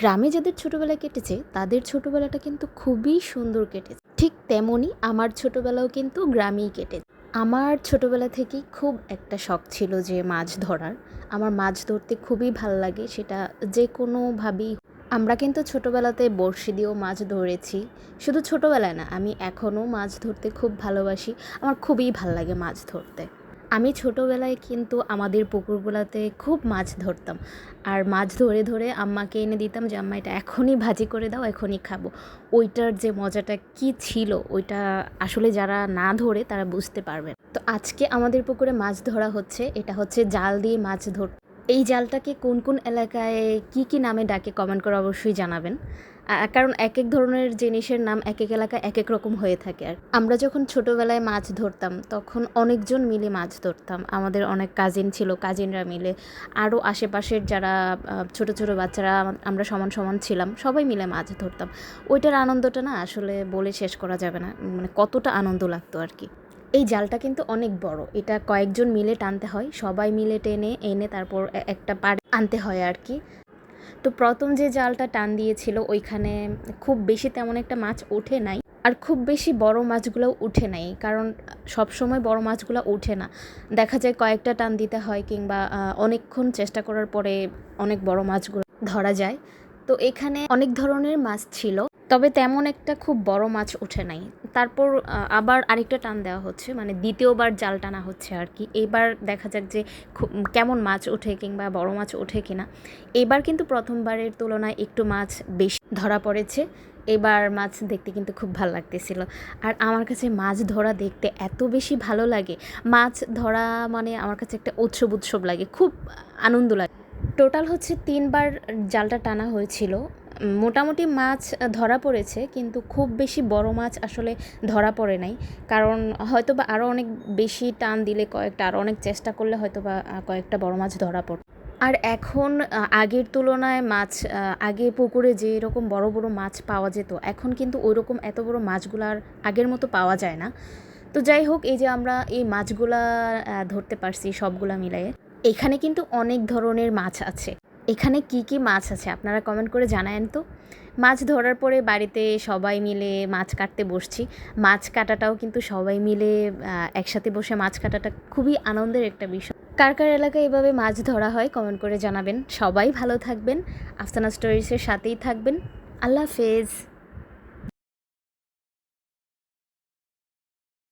গ্রামে যাদের ছোটবেলা কেটেছে তাদের ছোটবেলাটা কিন্তু খুবই সুন্দর কেটেছে, ঠিক তেমনই আমার ছোটবেলাও কিন্তু গ্রামেই কেটেছে। আমার ছোটবেলা থেকেই খুব একটা শখ ছিল যে মাছ ধরার। আমার মাছ ধরতে খুবই ভাল লাগে, সেটা যে কোনোভাবেই। আমরা কিন্তু ছোটবেলাতে বড়শি দিয়েও মাছ ধরেছি। শুধু ছোটবেলায় না, আমি এখনও মাছ ধরতে খুব ভালোবাসি। আমার খুবই ভাল লাগে মাছ ধরতে। আমি ছোটোবেলায় কিন্তু আমাদের পুকুরগুলোতে খুব মাছ ধরতাম, আর মাছ ধরে ধরে আম্মাকে এনে দিতাম যে আম্মা এটা এখনই ভাজি করে দাও, এখনই খাবো। ওইটার যে মজাটা কি ছিল, ওইটা আসলে যারা না ধরে তারা বুঝতে পারবে। তো আজকে আমাদের পুকুরে মাছ ধরা হচ্ছে, এটা হচ্ছে জাল দিয়ে মাছ ধর। এই জালটাকে কোন কোন এলাকায় কি কি নামে ডাকে কমেন্ট করে অবশ্যই জানাবেন। কারণ এক এক ধরনের জিনিসের নাম এক এক এলাকায় এক এক রকম হয়ে থাকে। আর আমরা যখন ছোটোবেলায় মাছ ধরতাম তখন অনেকজন মিলে মাছ ধরতাম, আমাদের অনেক কাজিন ছিল, কাজিনরা মিলে, আরও আশেপাশের যারা ছোটো ছোটো বাচ্চারা আমরা সমান সমান ছিলাম, সবাই মিলে মাছ ধরতাম। ওইটার আনন্দটা না আসলে বলে শেষ করা যাবে না, মানে কতটা আনন্দ লাগতো আর কি। এই জালটা কিন্তু অনেক বড়, এটা কয়েকজন মিলে টানতে হয়, সবাই মিলে টেনে এনে তারপর একটা পাড়ে আনতে হয় আর কি। তো প্রথম যে জালটা টান দিয়েছিল ওইখানে খুব বেশি তেমন একটা মাছ ওঠে নাই, আর খুব বেশি বড় মাছগুলোও উঠে নাই, কারণ সব সময় বড় মাছগুলো ওঠে না। দেখা যায় কয়েকটা টান দিতে হয়, কিংবা অনেকক্ষণ চেষ্টা করার পরে অনেক বড় মাছগুলো ধরা যায়। তো এখানে অনেক ধরনের মাছ ছিল, তবে তেমন একটা খুব বড় মাছ ওঠে নাই। তারপর আবার আরেকটা টান দেওয়া হচ্ছে, মানে দ্বিতীয়বার জাল টানা হচ্ছে আর কি। এবার দেখা যাক যে কেমন মাছ ওঠে কিংবা বড় মাছ ওঠে কিনা। এবার কিন্তু প্রথমবারের তুলনায় একটু মাছ বেশি ধরা পড়েছে। এবার মাছ দেখতে কিন্তু খুব ভালো লাগতেছিল। আর আমার কাছে মাছ ধরা দেখতে এত বেশি ভালো লাগে, মাছ ধরা মানে আমার কাছে একটা উৎসব উৎসব লাগে, খুব আনন্দ লাগে। টোটাল হচ্ছে 3বার জালটা টানা হয়েছিল। মোটামুটি মাছ ধরা পড়েছে, কিন্তু খুব বেশি বড় মাছ আসলে ধরা পড়ে নাই, কারণ হয়তোবা আরও অনেক বেশি টান দিলে, কয়েকটা আরও অনেক চেষ্টা করলে হয়তোবা কয়েকটা বড় মাছ ধরা পড়ে। আর এখন আগের তুলনায় মাছ, আগে পুকুরে যে এরকম বড় বড় মাছ পাওয়া যেত, এখন কিন্তু ওইরকম এত বড় মাছগুলো আর আগের মতো পাওয়া যায় না। তো যাই হোক, এই যে আমরা এই মাছগুলা ধরতে পারছি সবগুলা মিলাই। এখানে কিন্তু অনেক ধরনের মাছ আছে। এখানে কি কি মাছ আছে আপনারা কমেন্ট করে জানায়েন তো। মাছ ধরার পরে বাড়িতে সবাই মিলে মাছ কাটতে বসছি। মাছ কাটাটাও কিন্তু সবাই মিলে একসাথে বসে মাছ কাটাটা খুবই আনন্দের একটা বিষয়। কার কার এলাকায় এভাবে মাছ ধরা হয় কমেন্ট করে জানাবেন। সবাই ভালো থাকবেন, আফসানা স্টোরিজের সাথেই থাকবেন। আল্লাহ হাফেজ।